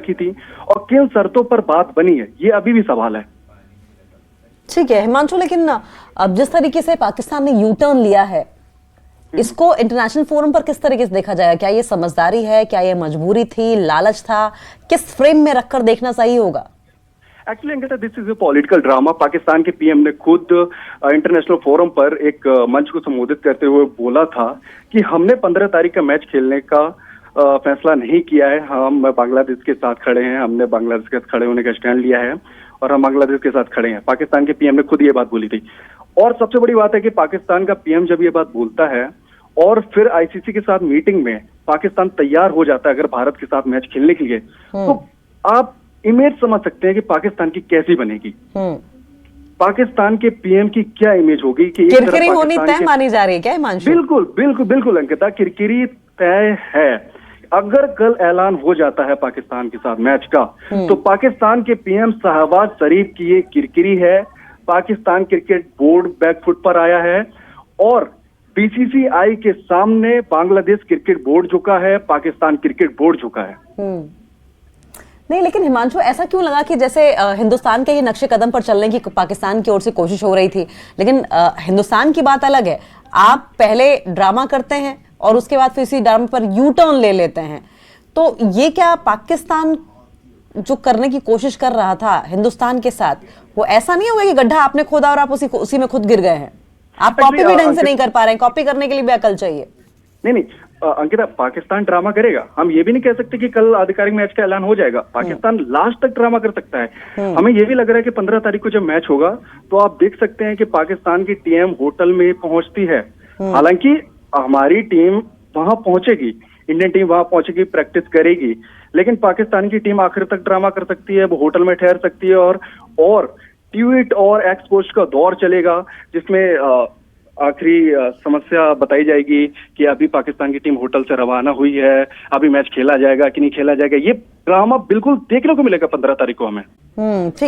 रखी थी और किन शर्तों पर बात बनी है, ये अभी भी सवाल है। ठीक है हिमांशु, लेकिन अब जिस तरीके से पाकिस्तान ने यू टर्न लिया है, इसको इंटरनेशनल फोरम पर किस तरीके से देखा जाएगा? क्या ये समझदारी है, क्या ये मजबूरी थी, लालच था? किस फ्रेम में रखकर देखना सही होगा? Actually Ankita, this is a political drama. Pakistan के पीएम ने खुद इंटरनेशनल फोरम पर एक मंच को संबोधित करते हुए बोला था कि हमने 15 तारीख का मैच खेलने का फैसला नहीं किया है। हम बांग्लादेश के साथ खड़े हैं, हमने बांग्लादेश के साथ खड़े होने का स्टैंड लिया है और हम बांग्लादेश के साथ खड़े हैं। पाकिस्तान के पीएम ने खुद ये बात बोली थी। और सबसे बड़ी बात है कि पाकिस्तान का पीएम जब ये बात बोलता है और फिर आईसीसी के साथ मीटिंग में पाकिस्तान तैयार हो जाता है अगर भारत के साथ मैच खेलने के लिए, तो आप इमेज समझ सकते हैं कि पाकिस्तान की कैसी बनेगी। पाकिस्तान के पीएम की क्या इमेज होगी कि किरकिरी होनी तय मानी जा रही है क्या हिमांशु? बिल्कुल बिल्कुल बिल्कुल अंकिता, किरकिरी तय है। अगर कल ऐलान हो जाता है पाकिस्तान के साथ मैच का, तो पाकिस्तान के पीएम शहबाज शरीफ की ये किरकिरी है। पाकिस्तान क्रिकेट बोर्ड बैकफुट पर आया है और बीसीसीआई के सामने बांग्लादेश क्रिकेट बोर्ड झुका है, पाकिस्तान क्रिकेट बोर्ड झुका है। नहीं, लेकिन हिमांशु ऐसा क्यों लगा कि जैसे हिंदुस्तान के ही नक्शे कदम पर चलने की पाकिस्तान की ओर से कोशिश हो रही थी, लेकिन हिंदुस्तान की बात अलग है। आप पहले ड्रामा करते हैं और उसके बाद फिर इसी ड्रामा पर यू टर्न ले लेते हैं, तो ये क्या पाकिस्तान जो करने की कोशिश कर रहा था हिंदुस्तान के साथ, वो ऐसा नहीं होगा कि गड्ढा आपने खोदा और आप उसी में खुद गिर गए हैं? आप कॉपी भी ढंग से नहीं कर पा रहे हैं, कॉपी करने के लिए भी अकल चाहिए। नहीं अंकिता, पाकिस्तान ड्रामा करेगा। हम ये भी नहीं कह सकते कि कल आधिकारिक मैच का ऐलान हो जाएगा। पाकिस्तान लास्ट तक ड्रामा कर सकता है। हमें ये भी लग रहा है कि 15 तारीख को जब मैच होगा तो आप देख सकते हैं कि पाकिस्तान की टीम होटल में पहुंचती है। हालांकि हमारी टीम वहां पहुंचेगी, इंडियन टीम वहां पहुंचेगी, प्रैक्टिस करेगी, लेकिन पाकिस्तान की टीम आखिर तक ड्रामा कर सकती है। वो होटल में ठहर सकती है और ट्वीट और एक्स पोस्ट का दौर चलेगा, जिसमें आखिरी समस्या बताई जाएगी कि अभी पाकिस्तान की टीम होटल से रवाना हुई है, अभी मैच खेला जाएगा कि नहीं खेला जाएगा। ये ड्रामा बिल्कुल देखने को मिलेगा 15 तारीख को हमें। ठीक।